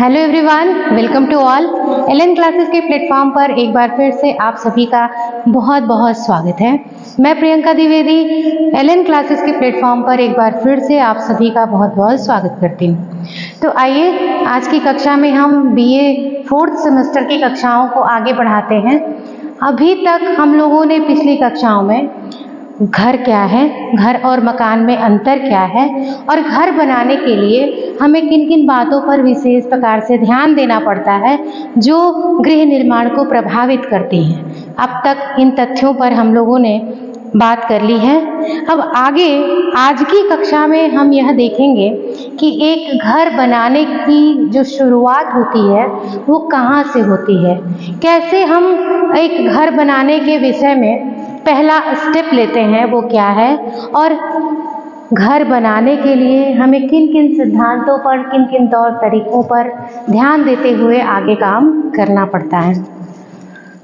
Hello everyone, welcome to all. LN classes के platform पर एक बार फिर से आप सभी का बहुत बहुत स्वागत है। मैं प्रियंका द्विवेदी एलएन क्लासेस के प्लेटफॉर्म पर एक बार फिर से आप सभी का बहुत बहुत स्वागत करती हूँ। तो आइए आज की कक्षा में हम बीए 4th सेमेस्टर की कक्षाओं को आगे बढ़ाते हैं। अभी तक हम लोगों ने पिछली कक्षाओं में घर क्या है, घर और मकान में अंतर क्या है और घर बनाने के लिए हमें किन किन बातों पर विशेष प्रकार से ध्यान देना पड़ता है जो गृह निर्माण को प्रभावित करती हैं। अब तक इन तथ्यों पर हम लोगों ने बात कर ली है। अब आगे आज की कक्षा में हम यह देखेंगे कि एक घर बनाने की जो शुरुआत होती है वो कहाँ से होती है, कैसे हम एक घर बनाने के विषय में पहला स्टेप लेते हैं वो क्या है, और घर बनाने के लिए हमें किन किन सिद्धांतों पर, किन किन तौर तरीकों पर ध्यान देते हुए आगे काम करना पड़ता है।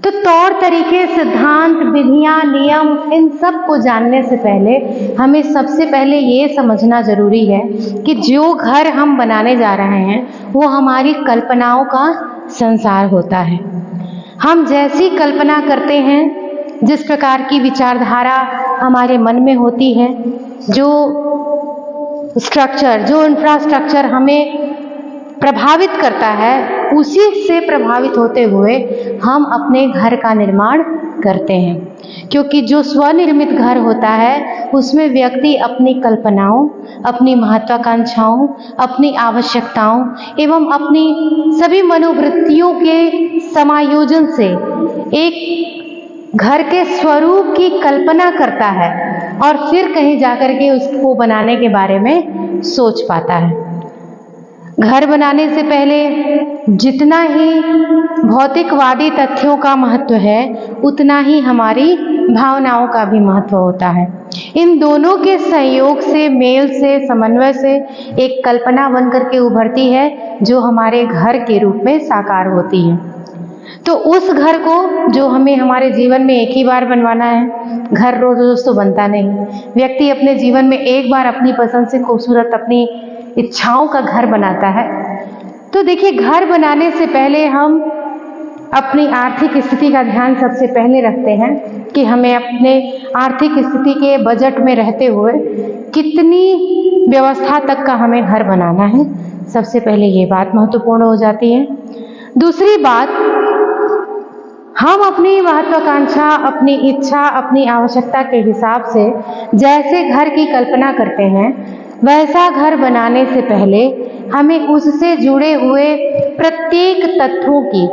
तो तौर तरीके, सिद्धांत, विधियां, नियम, इन सब को जानने से पहले हमें सबसे पहले ये समझना जरूरी है कि जो घर हम बनाने जा रहे हैं वो हमारी कल्पनाओं का संसार होता है। हम जैसी कल्पना करते हैं, जिस प्रकार की विचारधारा हमारे मन में होती है, जो स्ट्रक्चर, जो इंफ्रास्ट्रक्चर हमें प्रभावित करता है, उसी से प्रभावित होते हुए हम अपने घर का निर्माण करते हैं। क्योंकि जो स्वनिर्मित घर होता है उसमें व्यक्ति अपनी कल्पनाओं, अपनी महत्वाकांक्षाओं, अपनी आवश्यकताओं एवं अपनी सभी मनोवृत्तियों के समायोजन से एक घर के स्वरूप की कल्पना करता है और फिर कहीं जाकर के उसको बनाने के बारे में सोच पाता है। घर बनाने से पहले जितना ही भौतिकवादी तथ्यों का महत्व है उतना ही हमारी भावनाओं का भी महत्व होता है। इन दोनों के संयोग से, मेल से, समन्वय से एक कल्पना बनकर के उभरती है जो हमारे घर के रूप में साकार होती है। तो उस घर को जो हमें हमारे जीवन में एक ही बार बनवाना है, घर रोज रोज तो बनता नहीं। व्यक्ति अपने जीवन में एक बार अपनी पसंद से खूबसूरत, अपनी इच्छाओं का घर बनाता है। तो देखिए, घर बनाने से पहले हम अपनी आर्थिक स्थिति का ध्यान सबसे पहले रखते हैं कि हमें अपने आर्थिक स्थिति के बजट में रहते हुए कितनी व्यवस्था तक का हमें घर बनाना है। सबसे पहले ये बात महत्वपूर्ण हो जाती है। दूसरी बात, हम अपनी महत्वाकांक्षा, अपनी इच्छा, अपनी आवश्यकता के हिसाब से जैसे घर की कल्पना करते हैं वैसा घर बनाने से पहले हमें उससे जुड़े हुए प्रत्येक तत्वों की,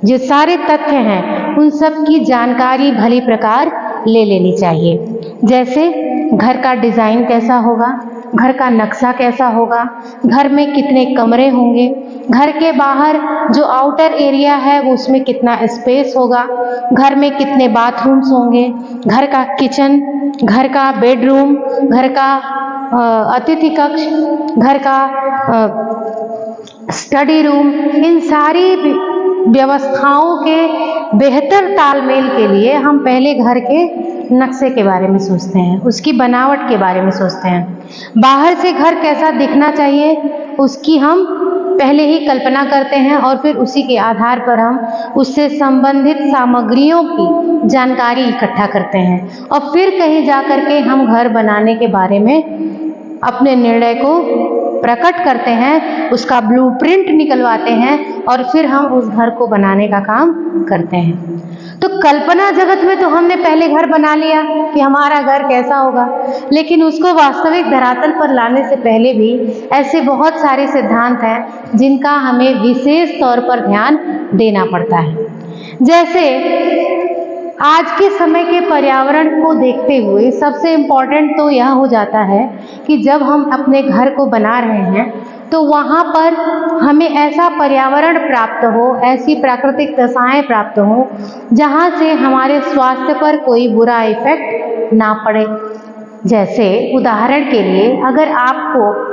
जो सारे तथ्य हैं उन सब की जानकारी भली प्रकार ले लेनी चाहिए। जैसे घर का डिज़ाइन कैसा होगा, घर का नक्शा कैसा होगा, घर में कितने कमरे होंगे, घर के बाहर जो आउटर एरिया है उसमें कितना स्पेस होगा, घर में कितने बाथरूम्स होंगे, घर का किचन, घर का बेडरूम, घर का अतिथि कक्ष, घर का स्टडी रूम, इन सारी व्यवस्थाओं के बेहतर तालमेल के लिए हम पहले घर के नक्शे के बारे में सोचते हैं, उसकी बनावट के बारे में सोचते हैं। बाहर से घर कैसा दिखना चाहिए उसकी हम पहले ही कल्पना करते हैं और फिर उसी के आधार पर हम उससे संबंधित सामग्रियों की जानकारी इकट्ठा करते हैं और फिर कहीं जाकर के हम घर बनाने के बारे में अपने निर्णय को प्रकट करते हैं, उसका ब्लूप्रिंट निकलवाते हैं और फिर हम उस घर को बनाने का काम करते हैं। तो कल्पना जगत में तो हमने पहले घर बना लिया कि हमारा घर कैसा होगा, लेकिन उसको वास्तविक धरातल पर लाने से पहले भी ऐसे बहुत सारे सिद्धांत हैं जिनका हमें विशेष तौर पर ध्यान देना पड़ता है। जैसे आज के समय के पर्यावरण को देखते हुए सबसे इम्पोर्टेंट तो यह हो जाता है कि जब हम अपने घर को बना रहे हैं तो वहाँ पर हमें ऐसा पर्यावरण प्राप्त हो, ऐसी प्राकृतिक दशाएं प्राप्त हो जहाँ से हमारे स्वास्थ्य पर कोई बुरा इफेक्ट ना पड़े। जैसे उदाहरण के लिए, अगर आपको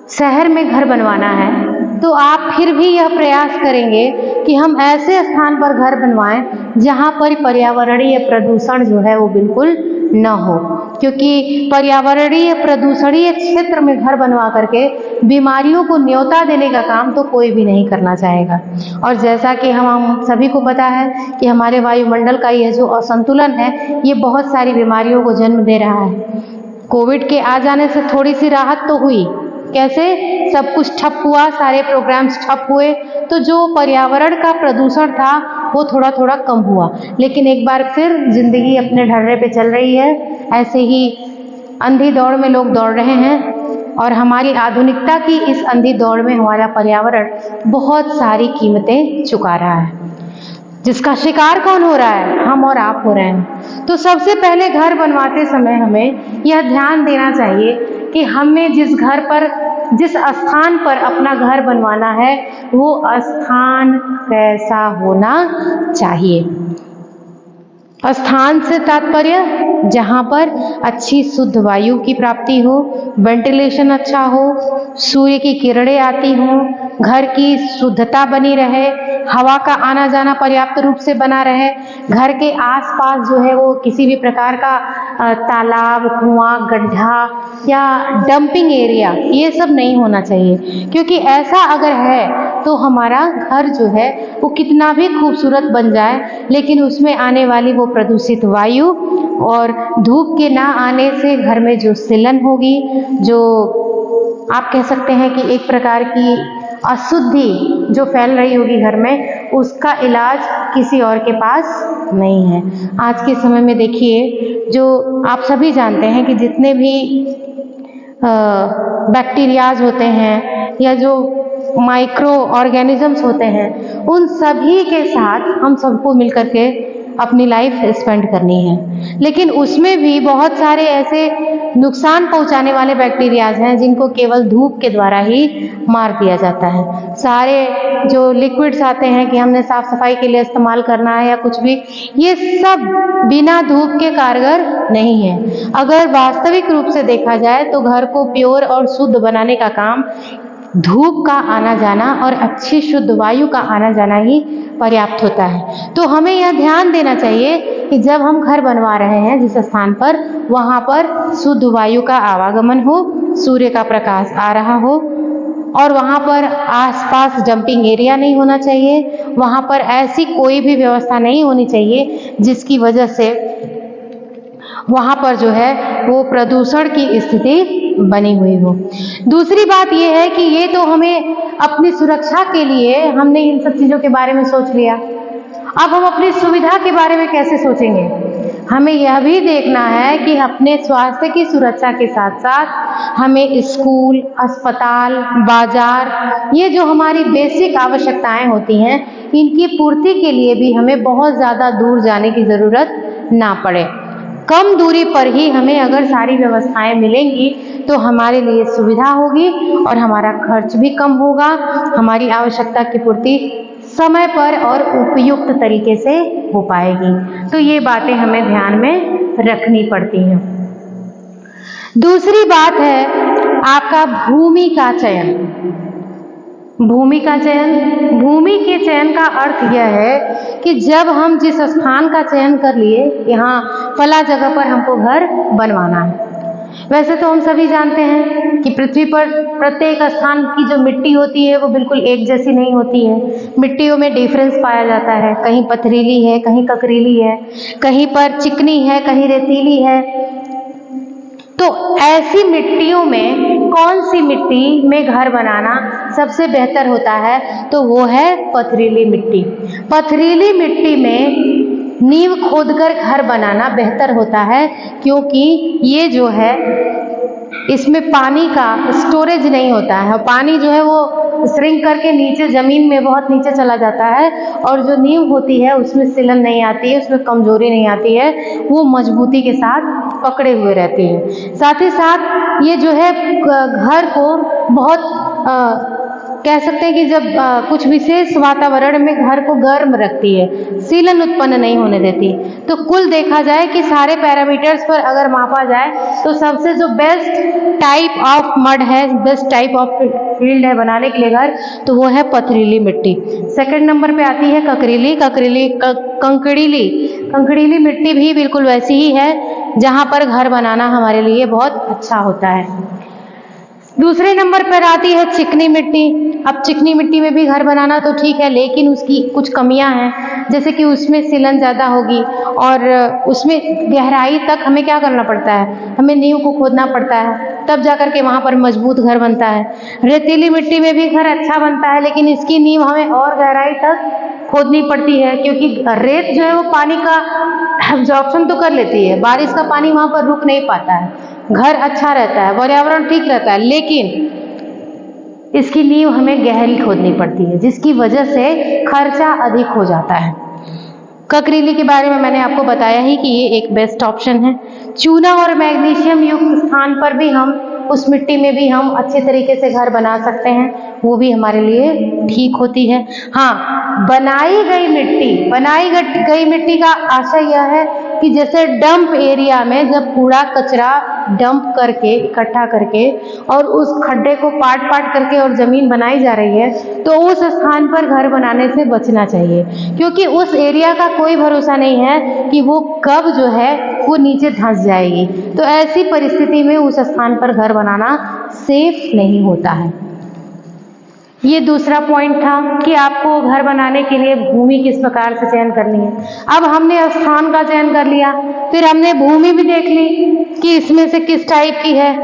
शहर में घर बनवाना है तो आप फिर भी यह प्रयास करेंगे कि हम ऐसे स्थान पर घर बनवाएं जहां पर पर्यावरणीय प्रदूषण जो है वो बिल्कुल न हो, क्योंकि पर्यावरणीय प्रदूषणीय क्षेत्र में घर बनवा करके बीमारियों को न्योता देने का काम तो कोई भी नहीं करना चाहेगा। और जैसा कि हम सभी को पता है कि हमारे वायुमंडल का यह जो असंतुलन है, ये बहुत सारी बीमारियों को जन्म दे रहा है। कोविड के आ जाने से थोड़ी सी राहत तो हुई, कैसे? सब कुछ ठप हुआ, सारे प्रोग्राम्स ठप हुए, तो जो पर्यावरण का प्रदूषण था वो थोड़ा थोड़ा कम हुआ। लेकिन एक बार फिर जिंदगी अपने ढर्रे पे चल रही है, ऐसे ही अंधी दौड़ में लोग दौड़ रहे हैं और हमारी आधुनिकता की इस अंधी दौड़ में हमारा पर्यावरण बहुत सारी कीमतें चुका रहा है, जिसका शिकार कौन हो रहा है? हम और आप हो रहे हैं। तो सबसे पहले घर बनवाते समय हमें यह ध्यान देना चाहिए कि हमें जिस स्थान पर अपना घर बनवाना है वो स्थान कैसा होना चाहिए। स्थान से तात्पर्य जहाँ पर अच्छी शुद्ध वायु की प्राप्ति हो, वेंटिलेशन अच्छा हो, सूर्य की किरणें आती हों, घर की शुद्धता बनी रहे, हवा का आना जाना पर्याप्त रूप से बना रहे, घर के आसपास जो है वो किसी भी प्रकार का तालाब, कुआं, गड्ढा या डंपिंग एरिया ये सब नहीं होना चाहिए। क्योंकि ऐसा अगर है तो हमारा घर जो है वो कितना भी खूबसूरत बन जाए, लेकिन उसमें आने वाली वो प्रदूषित वायु और धूप के ना आने से घर में जो सिलन होगी, जो आप कह सकते हैं कि एक प्रकार की अशुद्धि जो फैल रही होगी घर में, उसका इलाज किसी और के पास नहीं है। आज के समय में देखिए, जो आप सभी जानते हैं कि जितने भी बैक्टीरियाज होते हैं या जो माइक्रो ऑर्गेनिजम्स होते हैं, उन सभी के साथ हम सबको मिलकर के अपनी लाइफ स्पेंड करनी है। लेकिन उसमें भी बहुत सारे ऐसे नुकसान पहुंचाने वाले बैक्टीरियाज हैं जिनको केवल धूप के द्वारा ही मार दिया जाता है। सारे जो लिक्विड्स आते हैं कि हमने साफ सफाई के लिए इस्तेमाल करना है या कुछ भी, ये सब बिना धूप के कारगर नहीं है। अगर वास्तविक रूप से देखा जाए तो घर को प्योर और शुद्ध बनाने का काम धूप का आना जाना और अच्छी शुद्ध वायु का आना जाना ही पर्याप्त होता है। तो हमें यह ध्यान देना चाहिए कि जब हम घर बनवा रहे हैं जिस स्थान पर, वहाँ पर शुद्ध वायु का आवागमन हो, सूर्य का प्रकाश आ रहा हो, और वहाँ पर आसपास डंपिंग एरिया नहीं होना चाहिए। वहाँ पर ऐसी कोई भी व्यवस्था नहीं होनी चाहिए जिसकी वजह से वहाँ पर जो है वो प्रदूषण की स्थिति बनी हुई हो। दूसरी बात ये है कि ये तो हमें अपनी सुरक्षा के लिए हमने इन सब चीज़ों के बारे में सोच लिया। अब हम अपनी सुविधा के बारे में कैसे सोचेंगे? हमें यह भी देखना है कि अपने स्वास्थ्य की सुरक्षा के साथ साथ हमें स्कूल, अस्पताल, बाजार, ये जो हमारी बेसिक आवश्यकताएं होती हैं, इनकी पूर्ति के लिए भी हमें बहुत ज़्यादा दूर जाने की ज़रूरत ना पड़े। कम दूरी पर ही हमें अगर सारी व्यवस्थाएं मिलेंगी तो हमारे लिए सुविधा होगी और हमारा खर्च भी कम होगा, हमारी आवश्यकता की पूर्ति समय पर और उपयुक्त तरीके से हो पाएगी। तो ये बातें हमें ध्यान में रखनी पड़ती हैं। दूसरी बात है आपका भूमि का चयन। भूमि का चयन, भूमि के चयन का अर्थ यह है कि जब हम जिस स्थान का चयन कर लिए, यहाँ फला जगह पर हमको घर बनवाना है। वैसे तो हम सभी जानते हैं कि पृथ्वी पर प्रत्येक स्थान की जो मिट्टी होती है वो बिल्कुल एक जैसी नहीं होती है। मिट्टियों में डिफरेंस पाया जाता है, कहीं पथरीली है, कहीं ककरीली है, कहीं पर चिकनी है, कहीं रेतीली है। तो ऐसी मिट्टियों में कौन सी मिट्टी में घर बनाना सबसे बेहतर होता है? तो वो है पथरीली मिट्टी। पथरीली मिट्टी में नींव खोदकर घर बनाना बेहतर होता है, क्योंकि ये जो है इसमें पानी का स्टोरेज नहीं होता है और पानी जो है वो श्रिंक करके नीचे ज़मीन में बहुत नीचे चला जाता है, और जो नींव होती है उसमें सिलन नहीं आती है, उसमें कमजोरी नहीं आती है, वो मजबूती के साथ पकड़े हुए रहती है। साथ ही साथ ये जो है घर को बहुत कह सकते हैं कि जब कुछ विशेष वातावरण में घर को गर्म रखती है, सीलन उत्पन्न नहीं होने देती। तो कुल देखा जाए कि सारे पैरामीटर्स पर अगर मापा जाए तो सबसे जो बेस्ट टाइप ऑफ मड है, बेस्ट टाइप ऑफ फील्ड है बनाने के लिए घर, तो वो है पथरीली मिट्टी। सेकंड नंबर पे आती है कंकरीली मिट्टी भी बिल्कुल वैसी ही है। जहाँ पर घर बनाना हमारे लिए बहुत अच्छा होता है। दूसरे नंबर पर आती है चिकनी मिट्टी। अब चिकनी मिट्टी में भी घर बनाना तो ठीक है, लेकिन उसकी कुछ कमियां हैं, जैसे कि उसमें सीलन ज़्यादा होगी और उसमें गहराई तक हमें क्या करना पड़ता है, हमें नींव को खोदना पड़ता है, तब जाकर के वहाँ पर मजबूत घर बनता है। रेतीली मिट्टी में भी घर अच्छा बनता है, लेकिन इसकी नींव हमें और गहराई तक खोदनी पड़ती है, क्योंकि रेत जो है वो पानी का एब्जॉर्प्शन तो कर लेती है, बारिश का पानी वहाँ पर रुक नहीं पाता है, घर अच्छा रहता है, पर्यावरण ठीक रहता है, लेकिन इसकी नींव हमें गहरी खोदनी पड़ती है, जिसकी वजह से खर्चा अधिक हो जाता है। ककरीली के बारे में मैंने आपको बताया ही कि ये एक बेस्ट ऑप्शन है। चूना और मैग्नीशियम युक्त स्थान पर भी हम उस मिट्टी में भी हम अच्छे तरीके से घर बना सकते हैं, वो भी हमारे लिए ठीक होती है। हाँ, बनाई गई मिट्टी का आशय यह है कि जैसे डंप एरिया में जब कूड़ा कचरा डंप करके इकट्ठा करके और उस खड्डे को पाट करके और ज़मीन बनाई जा रही है, तो उस स्थान पर घर बनाने से बचना चाहिए, क्योंकि उस एरिया का कोई भरोसा नहीं है कि वो कब जो है वो नीचे धंस जाएगी। तो ऐसी परिस्थिति में उस स्थान पर घर बनाना सेफ नहीं होता है। ये दूसरा पॉइंट था कि आपको घर बनाने के लिए भूमि किस प्रकार से चयन करनी है। अब हमने स्थान का चयन कर लिया, फिर हमने भूमि भी देख ली कि इसमें से किस टाइप की है।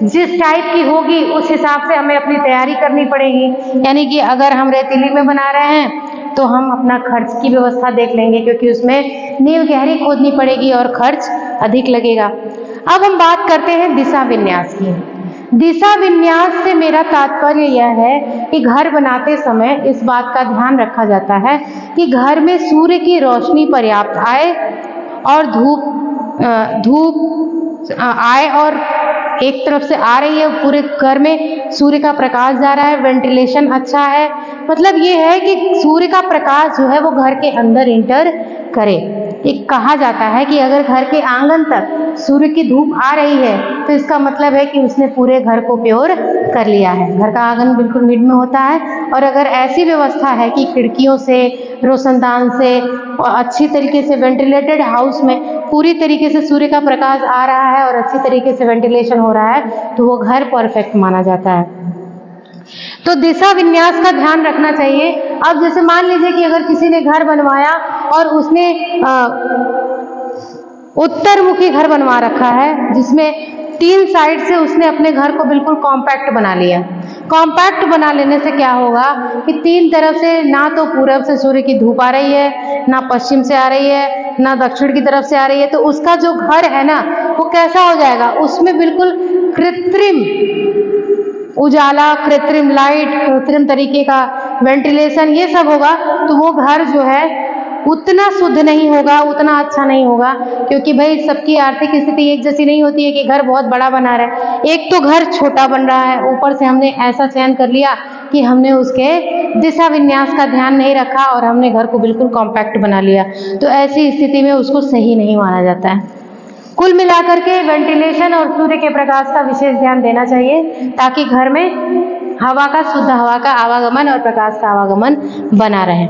जिस टाइप की होगी उस हिसाब से हमें अपनी तैयारी करनी पड़ेगी, यानी कि अगर हम रेतीली में बना रहे हैं तो हम अपना खर्च की व्यवस्था देख लेंगे, क्योंकि उसमें नींव गहरी खोदनी पड़ेगी और खर्च अधिक लगेगा। अब हम बात करते हैं दिशा विन्यास की। दिशा विन्यास से मेरा तात्पर्य यह है कि घर बनाते समय इस बात का ध्यान रखा जाता है कि घर में सूर्य की रोशनी पर्याप्त आए और धूप आए और एक तरफ से आ रही है, पूरे घर में सूर्य का प्रकाश जा रहा है, वेंटिलेशन अच्छा है। मतलब ये है कि सूर्य का प्रकाश जो है वो घर के अंदर इंटर करे। एक कहा जाता है कि अगर घर के आंगन तक सूर्य की धूप आ रही है तो इसका मतलब है कि उसने पूरे घर को प्योर कर लिया है, घर का आंगन बिल्कुल मिड में होता है। और अगर ऐसी व्यवस्था है कि खिड़कियों से, रोशनदान से और अच्छी तरीके से वेंटिलेटेड हाउस में पूरी तरीके से सूर्य का प्रकाश आ रहा है और अच्छी तरीके से वेंटिलेशन हो रहा है, तो वो घर परफेक्ट माना जाता है। तो दिशा विन्यास का ध्यान रखना चाहिए। अब जैसे मान लीजिए कि अगर किसी ने घर बनवाया और उसने उत्तर मुखी घर बनवा रखा है, जिसमें 3 साइड से उसने अपने घर को बिल्कुल कॉम्पैक्ट बना लिया। कॉम्पैक्ट बना लेने से क्या होगा कि 3 तरफ से ना तो पूरब से सूर्य की धूप आ रही है, ना पश्चिम से आ रही है, ना दक्षिण की तरफ से आ रही है, तो उसका जो घर है ना वो कैसा हो जाएगा, उसमें बिल्कुल कृत्रिम उजाला, कृत्रिम लाइट, कृत्रिम तरीके का वेंटिलेशन ये सब होगा, तो वो घर जो है उतना शुद्ध नहीं होगा, उतना अच्छा नहीं होगा। क्योंकि भाई सबकी आर्थिक स्थिति एक जैसी नहीं होती है कि घर बहुत बड़ा बना रहे, एक तो घर छोटा बन रहा है, ऊपर से हमने ऐसा चयन कर लिया कि हमने उसके दिशा विन्यास का ध्यान नहीं रखा और हमने घर को बिल्कुल कॉम्पैक्ट बना लिया, तो ऐसी स्थिति में उसको सही नहीं माना जाता है। कुल मिलाकर के वेंटिलेशन और सूर्य के प्रकाश का विशेष ध्यान देना चाहिए, ताकि घर में शुद्ध हवा का आवागमन और प्रकाश का आवागमन बना रहे।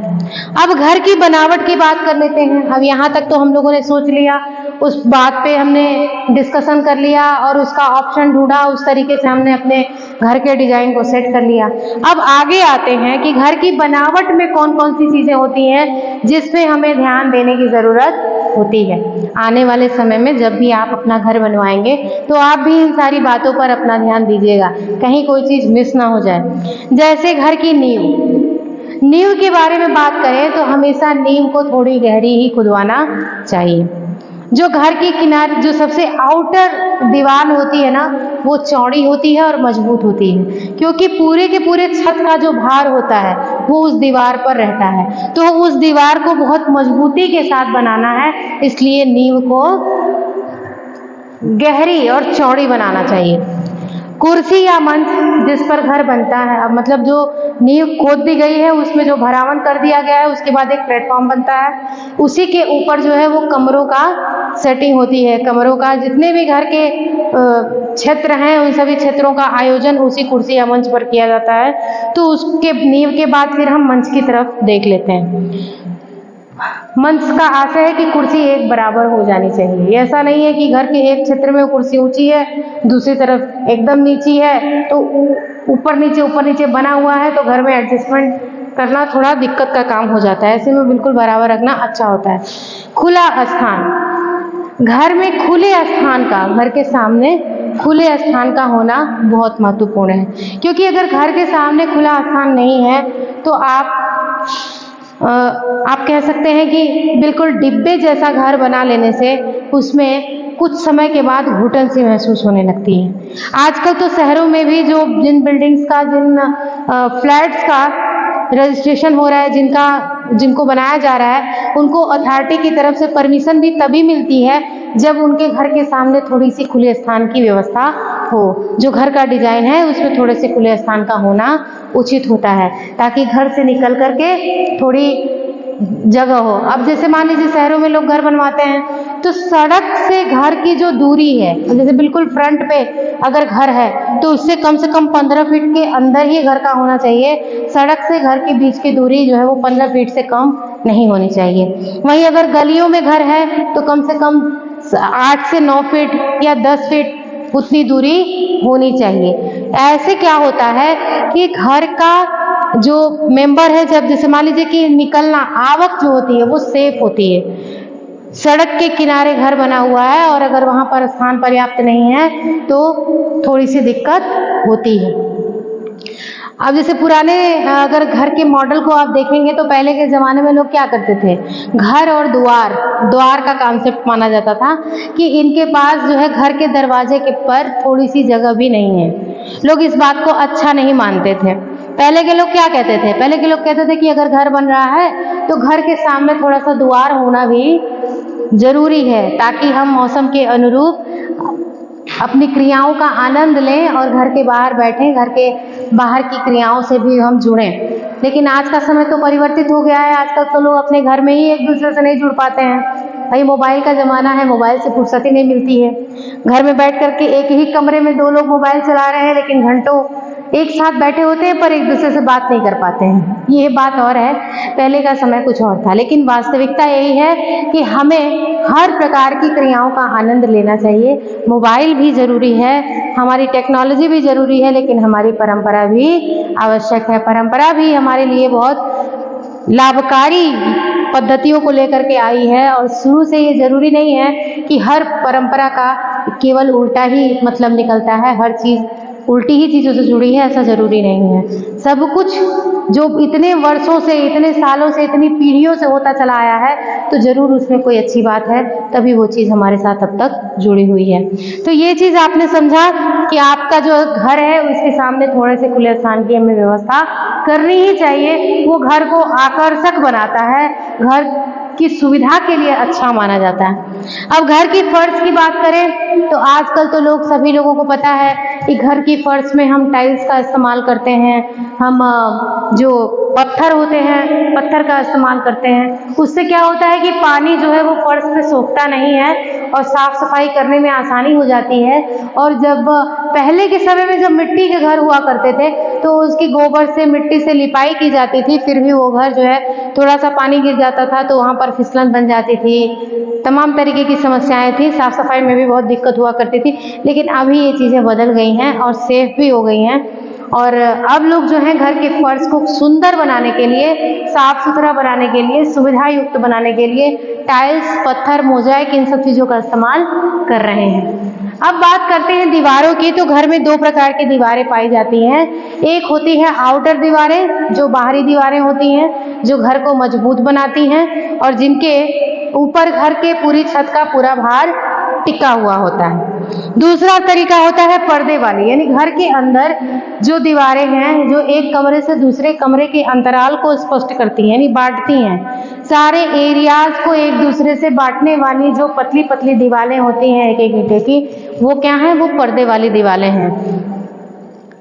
अब घर की बनावट की बात कर लेते हैं। अब यहाँ तक तो हम लोगों ने सोच लिया, उस बात पे हमने डिस्कशन कर लिया और उसका ऑप्शन ढूंढा, उस तरीके से हमने अपने घर के डिजाइन को सेट कर लिया। अब आगे आते हैं कि घर की बनावट में कौन कौन सी चीजें होती हैं जिसपे हमें ध्यान देने की जरूरत होती है। आने वाले समय में जब भी आप अपना घर बनवाएंगे तो आप भी इन सारी बातों पर अपना ध्यान दीजिएगा, कहीं कोई चीज मिस ना हो जाए। जैसे घर की नींव के बारे में बात करें तो हमेशा नींव को थोड़ी गहरी ही खुदवाना चाहिए। जो घर की किनारे जो सबसे आउटर दीवार होती है ना, वो चौड़ी होती है और मजबूत होती है, क्योंकि पूरे के पूरे छत का जो भार होता है वो उस दीवार पर रहता है। तो उस दीवार को बहुत मजबूती के साथ बनाना है, इसलिए नींव को गहरी और चौड़ी बनाना चाहिए। कुर्सी या मंच जिस पर घर बनता है, अब मतलब जो नींव खोद दी गई है उसमें जो भरावन कर दिया गया है, उसके बाद एक प्लेटफॉर्म बनता है, उसी के ऊपर जो है वो कमरों का सेटिंग होती है। कमरों का जितने भी घर के क्षेत्र हैं उन सभी क्षेत्रों का आयोजन उसी कुर्सी या मंच पर किया जाता है। तो उसके नींव के बाद फिर हम मंच की तरफ देख लेते हैं। मंच का आशय है कि कुर्सी एक बराबर हो जानी चाहिए। ऐसा नहीं है कि घर के एक क्षेत्र में वो कुर्सी ऊंची है, दूसरी तरफ एकदम नीची है, तो ऊपर नीचे बना हुआ है, तो घर में एडजस्टमेंट करना थोड़ा दिक्कत का काम हो जाता है। ऐसे में बिल्कुल बराबर रखना अच्छा होता है। खुला स्थान, घर में खुले स्थान का, घर के सामने खुले स्थान का होना बहुत महत्वपूर्ण है, क्योंकि अगर घर के सामने खुला स्थान नहीं है तो आप कह सकते हैं कि बिल्कुल डिब्बे जैसा घर बना लेने से उसमें कुछ समय के बाद घुटन सी महसूस होने लगती है। आजकल तो शहरों में भी जिन बिल्डिंग्स का, जिन फ्लैट्स का रजिस्ट्रेशन हो रहा है, जिनको बनाया जा रहा है, उनको अथॉरिटी की तरफ से परमिशन भी तभी मिलती है जब उनके घर के सामने थोड़ी सी खुले स्थान की व्यवस्था हो। जो घर का डिजाइन है उसमें थोड़े से खुले स्थान का होना उचित होता है, ताकि घर से निकल करके थोड़ी जगह हो। अब जैसे मान लीजिए शहरों में लोग घर बनवाते हैं तो सड़क से घर की जो दूरी है, जैसे बिल्कुल फ्रंट पे अगर घर है तो उससे कम से कम 15 फीट के अंदर ही घर का होना चाहिए। सड़क से घर के बीच की दूरी जो है वो 15 फीट से कम नहीं होनी चाहिए। वहीं अगर गलियों में घर है तो कम से कम 8 से 9 फीट या 10 फीट उतनी दूरी होनी चाहिए। ऐसे क्या होता है कि घर का जो मेंबर है, जब जैसे मान लीजिए कि निकलना, आवक जो होती है वो सेफ होती है। सड़क के किनारे घर बना हुआ है और अगर वहां पर स्थान पर्याप्त नहीं है तो थोड़ी सी दिक्कत होती है। अब जैसे पुराने अगर घर के मॉडल को आप देखेंगे तो पहले के ज़माने में लोग क्या करते थे, घर और द्वार का कॉन्सेप्ट माना जाता था कि इनके पास जो है घर के दरवाजे के पर थोड़ी सी जगह भी नहीं है। लोग इस बात को अच्छा नहीं मानते थे। पहले के लोग क्या कहते थे, पहले के लोग कहते थे कि अगर घर बन रहा है तो घर के सामने थोड़ा सा द्वार होना भी जरूरी है, ताकि हम मौसम के अनुरूप अपनी क्रियाओं का आनंद लें और घर के बाहर बैठें, घर के बाहर की क्रियाओं से भी हम जुड़ें। लेकिन आज का समय तो परिवर्तित हो गया है। आजकल तो लोग अपने घर में ही एक दूसरे से नहीं जुड़ पाते हैं। भाई मोबाइल का ज़माना है, मोबाइल से फुर्सत ही नहीं मिलती है। घर में बैठ करके एक ही कमरे में 2 लोग मोबाइल चला रहे हैं, लेकिन घंटों एक साथ बैठे होते हैं पर एक दूसरे से बात नहीं कर पाते हैं। ये बात और है, पहले का समय कुछ और था। लेकिन वास्तविकता यही है कि हमें हर प्रकार की क्रियाओं का आनंद लेना चाहिए। मोबाइल भी जरूरी है, हमारी टेक्नोलॉजी भी जरूरी है, लेकिन हमारी परंपरा भी आवश्यक है। परंपरा भी हमारे लिए बहुत लाभकारी पद्धतियों को लेकर के आई है और शुरू से ये जरूरी नहीं है कि हर परंपरा का केवल उल्टा ही मतलब निकलता है, हर चीज उल्टी ही चीज़ों से जुड़ी है, ऐसा जरूरी नहीं है। सब कुछ जो इतने वर्षों से, इतने सालों से, इतनी पीढ़ियों से होता चला आया है तो जरूर उसमें कोई अच्छी बात है, तभी वो चीज़ हमारे साथ अब तक जुड़ी हुई है। तो ये चीज़ आपने समझा कि आपका जो घर है उसके सामने थोड़े से खुले स्थान की हमें व्यवस्था करनी ही चाहिए। वो घर को आकर्षक बनाता है, घर की सुविधा के लिए अच्छा माना जाता है। अब घर की फर्श की बात करें तो आजकल तो सभी लोगों को पता है कि घर की फर्श में हम टाइल्स का इस्तेमाल करते हैं, हम जो पत्थर होते हैं पत्थर का इस्तेमाल करते हैं। उससे क्या होता है कि पानी जो है वो फर्श पे सोखता नहीं है और साफ सफाई करने में आसानी हो जाती है। और जब पहले के समय में जब मिट्टी के घर हुआ करते थे तो उसकी गोबर से, मिट्टी से लिपाई की जाती थी, फिर भी वो घर जो है थोड़ा सा पानी गिर जाता था तो वहाँ पर फिसलन बन जाती थी, तमाम तरीके की समस्याएं थी, साफ सफाई में भी बहुत दिक्कत हुआ करती थी। लेकिन अभी ये चीज़ें बदल गई हैं और सेफ भी हो गई हैं। और अब लोग जो हैं घर के फर्श को सुंदर बनाने के लिए, साफ सुथरा बनाने के लिए, सुविधा युक्त बनाने के लिए टाइल्स, पत्थर, मोज़ेक, इन सब चीज़ों का इस्तेमाल कर रहे हैं। अब बात करते हैं दीवारों की। तो घर में 2 प्रकार की दीवारें पाई जाती हैं। एक होती है आउटर दीवारें, जो बाहरी दीवारें होती हैं, जो घर को मजबूत बनाती हैं और जिनके ऊपर घर के पूरी छत का पूरा भार टिका हुआ होता है। दूसरा तरीका होता है पर्दे वाली, यानी घर के अंदर जो दीवारें हैं जो एक कमरे से दूसरे कमरे के अंतराल को स्पष्ट करती हैं, यानी बांटती हैं, सारे एरियाज को एक दूसरे से बांटने वाली जो पतली पतली दीवारें होती हैं एक एक ईंटे की, वो क्या है, वो पर्दे वाली दीवारें हैं।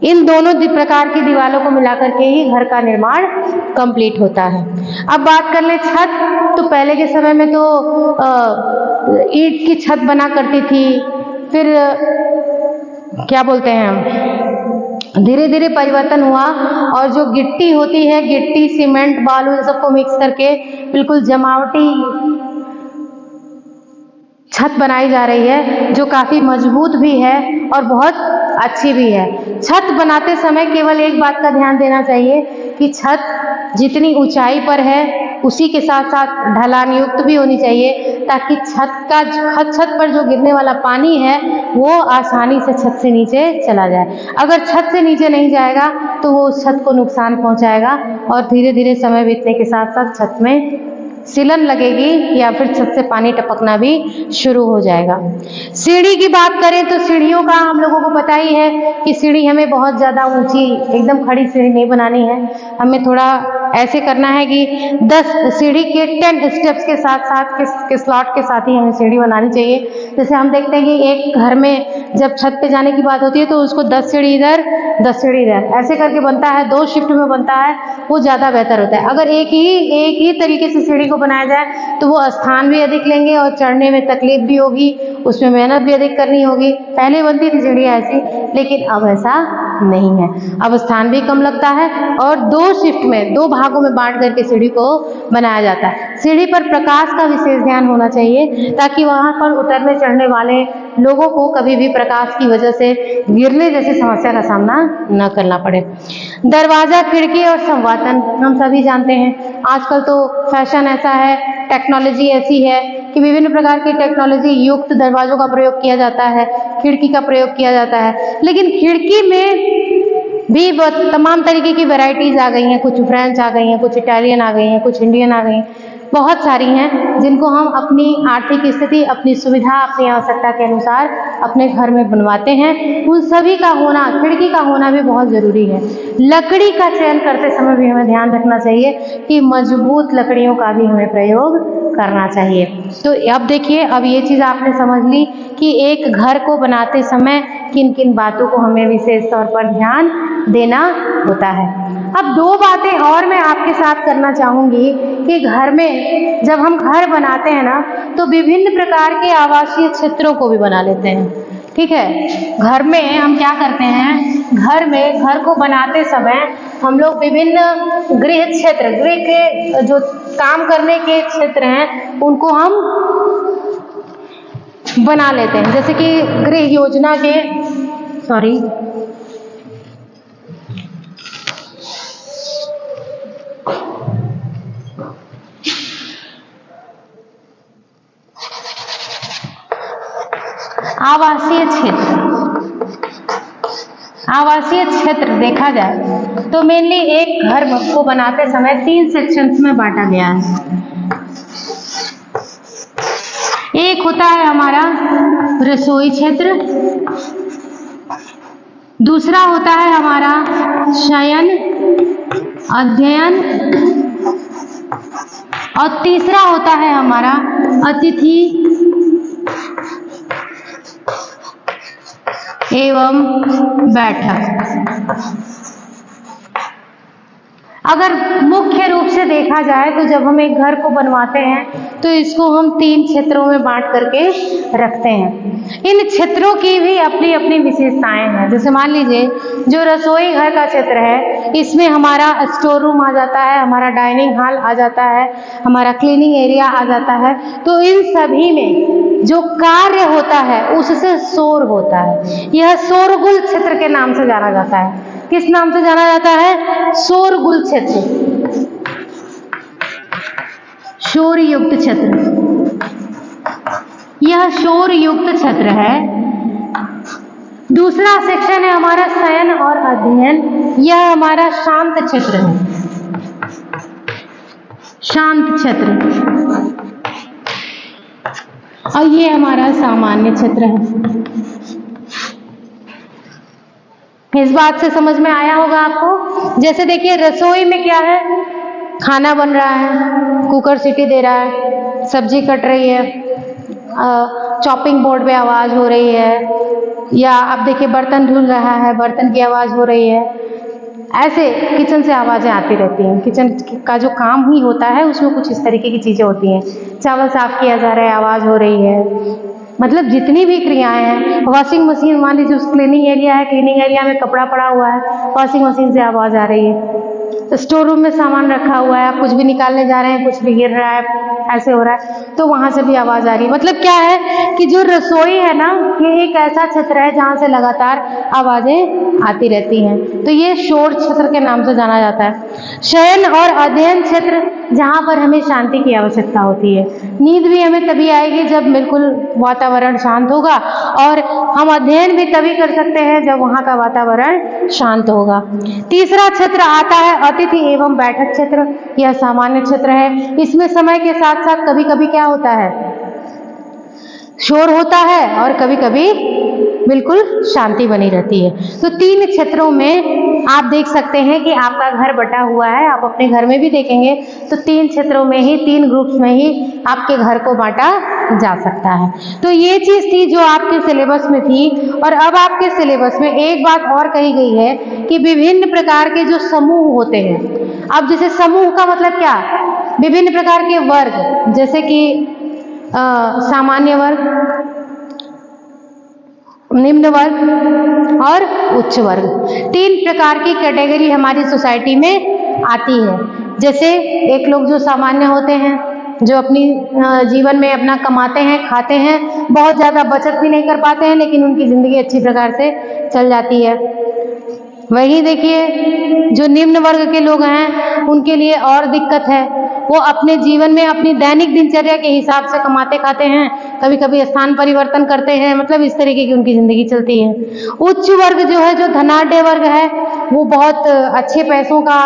इन दोनों प्रकार की दीवारों को मिलाकर के ही घर का निर्माण कंप्लीट होता है। अब बात कर ले छत, तो पहले के समय में तो ईंट की छत बना करती थी, फिर क्या बोलते हैं धीरे धीरे परिवर्तन हुआ और जो गिट्टी होती है, गिट्टी, सीमेंट, बालू, इन सबको मिक्स करके बिल्कुल जमावटी छत बनाई जा रही है, जो काफ़ी मजबूत भी है और बहुत अच्छी भी है। छत बनाते समय केवल एक बात का ध्यान देना चाहिए कि छत जितनी ऊंचाई पर है उसी के साथ साथ ढलान युक्त भी होनी चाहिए, ताकि छत पर जो गिरने वाला पानी है वो आसानी से छत से नीचे चला जाए। अगर छत से नीचे नहीं जाएगा तो वो उस छत को नुकसान पहुंचाएगा और धीरे धीरे समय बीतने के साथ साथ छत में सिलन लगेगी या फिर छत से पानी टपकना भी शुरू हो जाएगा। सीढ़ी की बात करें तो सीढ़ियों का हम लोगों को पता ही है कि सीढ़ी हमें बहुत ज़्यादा ऊंची, एकदम खड़ी सीढ़ी नहीं बनानी है। हमें थोड़ा ऐसे करना है कि 10 सीढ़ी के 10 स्टेप्स के साथ साथ के स्लॉट के साथ ही हमें सीढ़ी बनानी चाहिए। जैसे हम देखते हैं कि एक घर में जब छत पे जाने की बात होती है तो उसको 10 सीढ़ी इधर, 10 सीढ़ी इधर ऐसे करके बनता है, 2 शिफ्ट में बनता है, वो ज़्यादा बेहतर होता है। अगर एक ही तरीके से सीढ़ी को बनाया जाए तो वो स्थान भी अधिक लेंगे और चढ़ने में तकलीफ भी होगी, उसमें मेहनत भी अधिक करनी होगी। पहले बनती थी सीढ़ियाँ ऐसी, लेकिन अब ऐसा नहीं है। अब स्थान भी कम लगता है और 2 शिफ्ट में, 2 भागों में बांट करके सीढ़ी को बनाया जाता है। सीढ़ी पर प्रकाश का विशेष ध्यान होना चाहिए ताकि वहाँ पर उतरने चढ़ने वाले लोगों को कभी भी प्रकाश की वजह से गिरने जैसी समस्या का सामना न करना पड़े। दरवाजा, खिड़की और संवातन हम सभी जानते हैं। आजकल तो फैशन ऐसा है, टेक्नोलॉजी ऐसी है कि विभिन्न प्रकार की टेक्नोलॉजी युक्त दरवाजों का प्रयोग किया जाता है, खिड़की का प्रयोग किया जाता है। लेकिन खिड़की में भी तमाम तरीके की वैरायटीज आ गई हैं, कुछ फ्रेंच आ गई हैं, कुछ इटालियन आ गई हैं, कुछ इंडियन आ गई हैं, बहुत सारी हैं जिनको हम अपनी आर्थिक स्थिति, अपनी सुविधा, अपनी आवश्यकता के अनुसार अपने घर में बनवाते हैं। उन सभी का होना, खिड़की का होना भी बहुत ज़रूरी है। लकड़ी का चयन करते समय भी हमें ध्यान रखना चाहिए कि मजबूत लकड़ियों का भी हमें प्रयोग करना चाहिए। तो अब देखिए, अब ये चीज़ आपने समझ ली कि एक घर को बनाते समय किन किन बातों को हमें विशेष तौर पर ध्यान देना होता है। अब 2 बातें और मैं आपके साथ करना चाहूँगी कि घर में जब हम घर बनाते हैं ना तो विभिन्न प्रकार के आवासीय क्षेत्रों को भी बना लेते हैं। ठीक है, घर में हम क्या करते हैं, घर को बनाते समय हम लोग विभिन्न गृह क्षेत्र, गृह के जो काम करने के क्षेत्र हैं उनको हम बना लेते हैं। जैसे कि गृह योजना के आवासीय क्षेत्र देखा जाए तो मेनली एक घर को बनाते समय 3 सेक्शंस में बांटा गया है। एक होता है हमारा रसोई क्षेत्र, दूसरा होता है हमारा शयन, अध्ययन और तीसरा होता है हमारा अतिथि एवं बैठक। अगर मुख्य रूप से देखा जाए तो जब हम एक घर को बनवाते हैं तो इसको हम 3 क्षेत्रों में बांट करके रखते हैं। इन क्षेत्रों की भी अपनी अपनी विशेषताएं हैं। जैसे मान लीजिए जो रसोई घर का क्षेत्र है, इसमें हमारा स्टोर रूम आ जाता है, हमारा डाइनिंग हॉल आ जाता है, हमारा क्लीनिंग एरिया आ जाता है। तो इन सभी में जो कार्य होता है उससे शोर होता है। यह शोरगुल क्षेत्र के नाम से जाना जाता है। किस नाम से जाना जाता है? शोरगुल क्षेत्र, शोर युक्त क्षेत्र। यह शोर युक्त क्षेत्र है। दूसरा सेक्शन है हमारा शयन और अध्ययन। यह हमारा शांत क्षेत्र है, शांत क्षेत्र। और ये हमारा सामान्य क्षेत्र है। इस बात से समझ में आया होगा आपको। जैसे देखिए रसोई में क्या है, खाना बन रहा है, कुकर सीटी दे रहा है, सब्जी कट रही है, चॉपिंग बोर्ड पे आवाज़ हो रही है, या आप देखिए बर्तन धुल रहा है, बर्तन की आवाज़ हो रही है। ऐसे किचन से आवाज़ें आती रहती हैं। किचन का जो काम ही होता है उसमें कुछ इस तरीके की चीज़ें होती हैं। चावल साफ़ किया जा रहा है, आवाज़ हो रही है, मतलब जितनी भी क्रियाएं हैं, वॉशिंग मशीन मान लीजिए उस क्लीनिंग एरिया है, क्लीनिंग एरिया में कपड़ा पड़ा हुआ है, वॉशिंग मशीन से आवाज़ आ रही है। स्टोर रूम में सामान रखा हुआ है, आप कुछ भी निकालने जा रहे हैं, कुछ भी गिर रहा है, ऐसे हो रहा है, तो वहाँ से भी आवाज़ आ रही है। मतलब क्या है कि जो रसोई है ना, ये एक ऐसा क्षेत्र है जहाँ से लगातार आवाज़ें आती रहती हैं, तो ये शोर क्षेत्र के नाम से जाना जाता है। शयन और अध्ययन क्षेत्र, जहाँ पर हमें शांति की आवश्यकता होती है। नींद भी हमें तभी आएगी जब बिल्कुल वातावरण शांत होगा, और हम अध्ययन भी तभी कर सकते हैं जब वहाँ का वातावरण शांत होगा। तीसरा क्षेत्र आता है अतिथि एवं बैठक क्षेत्र। यह सामान्य क्षेत्र है। इसमें समय के साथ साथ कभी कभी क्या होता है, शोर होता है और कभी कभी बिल्कुल शांति बनी रहती है। तो 3 क्षेत्रों में आप देख सकते हैं कि आपका घर बटा हुआ है। आप अपने घर में भी देखेंगे तो 3 क्षेत्रों में ही, 3 ग्रुप्स में ही आपके घर को बांटा जा सकता है। तो ये चीज़ थी जो आपके सिलेबस में थी। और अब आपके सिलेबस में एक बात और कही गई है कि विभिन्न प्रकार के जो समूह होते हैं। अब जैसे समूह का मतलब क्या, विभिन्न प्रकार के वर्ग, जैसे कि सामान्य वर्ग, निम्न वर्ग और उच्च वर्ग, 3 प्रकार की कैटेगरी हमारी सोसाइटी में आती है। जैसे एक लोग जो सामान्य होते हैं, जो अपनी जीवन में अपना कमाते हैं, खाते हैं, बहुत ज़्यादा बचत भी नहीं कर पाते हैं, लेकिन उनकी ज़िंदगी अच्छी प्रकार से चल जाती है। वही देखिए जो निम्न वर्ग के लोग हैं, उनके लिए और दिक्कत है। वो अपने जीवन में अपनी दैनिक दिनचर्या के हिसाब से कमाते खाते हैं, कभी कभी स्थान परिवर्तन करते हैं, मतलब इस तरीके की उनकी ज़िंदगी चलती है। उच्च वर्ग जो है, जो धनाढ्य वर्ग है, वो बहुत अच्छे पैसों का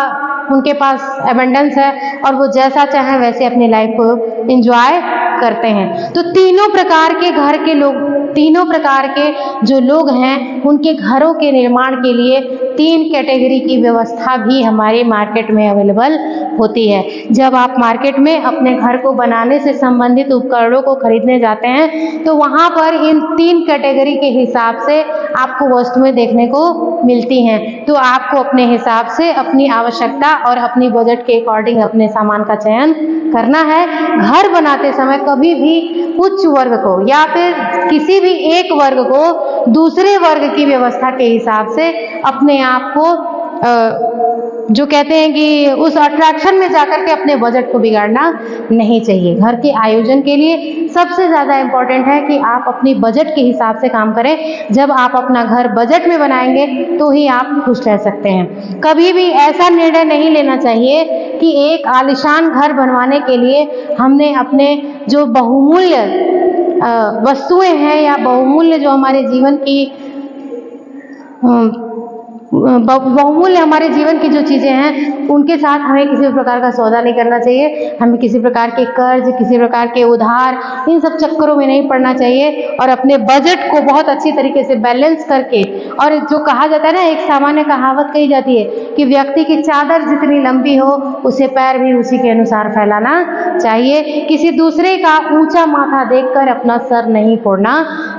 उनके पास एबंडेंस है और वो जैसा चाहे वैसे अपनी लाइफ को एंजॉय करते हैं। तो तीनों प्रकार के घर के लोग, तीनों प्रकार के जो लोग हैं, उनके घरों के निर्माण के लिए 3 कैटेगरी की व्यवस्था भी हमारे मार्केट में अवेलेबल होती है। जब आप मार्केट में अपने घर को बनाने से संबंधित उपकरणों को खरीदने जाते हैं, तो वहाँ पर इन 3 कैटेगरी के हिसाब से आपको वस्तुएं देखने को मिलती हैं। तो आपको अपने हिसाब से, अपनी आवश्यकता और अपनी बजट के अकॉर्डिंग अपने सामान का चयन करना है। घर बनाते समय कभी भी उच्च वर्ग को या फिर किसी भी एक वर्ग को दूसरे वर्ग की व्यवस्था के हिसाब से अपने आप को जो कहते हैं कि उस अट्रैक्शन में जाकर के अपने बजट को बिगाड़ना नहीं चाहिए। घर के आयोजन के लिए सबसे ज़्यादा इम्पोर्टेंट है कि आप अपनी बजट के हिसाब से काम करें। जब आप अपना घर बजट में बनाएंगे तो ही आप खुश रह सकते हैं। कभी भी ऐसा निर्णय नहीं लेना चाहिए कि एक आलीशान घर बनवाने के लिए हमने अपने जो बहुमूल्य वस्तुएं हैं या बहुमूल्य जो हमारे जीवन की बहुमूल्य हमारे जीवन की जो चीज़ें हैं, उनके साथ हमें किसी भी प्रकार का सौदा नहीं करना चाहिए। हमें किसी प्रकार के कर्ज, किसी प्रकार के उधार, इन सब चक्करों में नहीं पड़ना चाहिए और अपने बजट को बहुत अच्छी तरीके से बैलेंस करके, और जो कहा जाता है ना, एक सामान्य कहावत कही जाती है कि व्यक्ति की चादर जितनी लंबी हो, उसे पैर भी उसी के अनुसार फैलाना चाहिए। किसी दूसरे का ऊंचा माथा देखकर अपना सर नहीं फोड़ना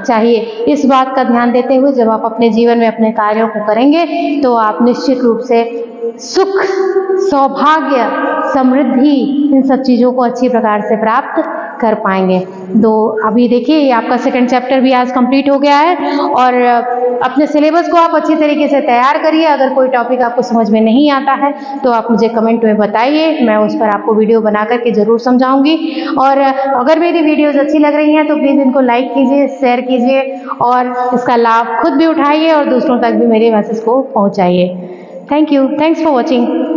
चाहिए। इस बात का ध्यान देते हुए जब आप अपने जीवन में अपने कार्यों को करेंगे तो आप निश्चित रूप से सुख, सौभाग्य, समृद्धि, इन सब चीज़ों को अच्छी प्रकार से प्राप्त कर पाएंगे। तो अभी देखिए ये आपका 2nd चैप्टर भी आज कंप्लीट हो गया है और अपने सिलेबस को आप अच्छी तरीके से तैयार करिए। अगर कोई टॉपिक आपको समझ में नहीं आता है तो आप मुझे कमेंट में बताइए, मैं उस पर आपको वीडियो बना करके ज़रूर समझाऊंगी। और अगर मेरी वीडियोज़ अच्छी लग रही हैं तो प्लीज़ इनको लाइक कीजिए, शेयर कीजिए और इसका लाभ खुद भी उठाइए और दूसरों तक भी मेरे मैसेज को पहुँचाइए। Thank you, thanks for watching.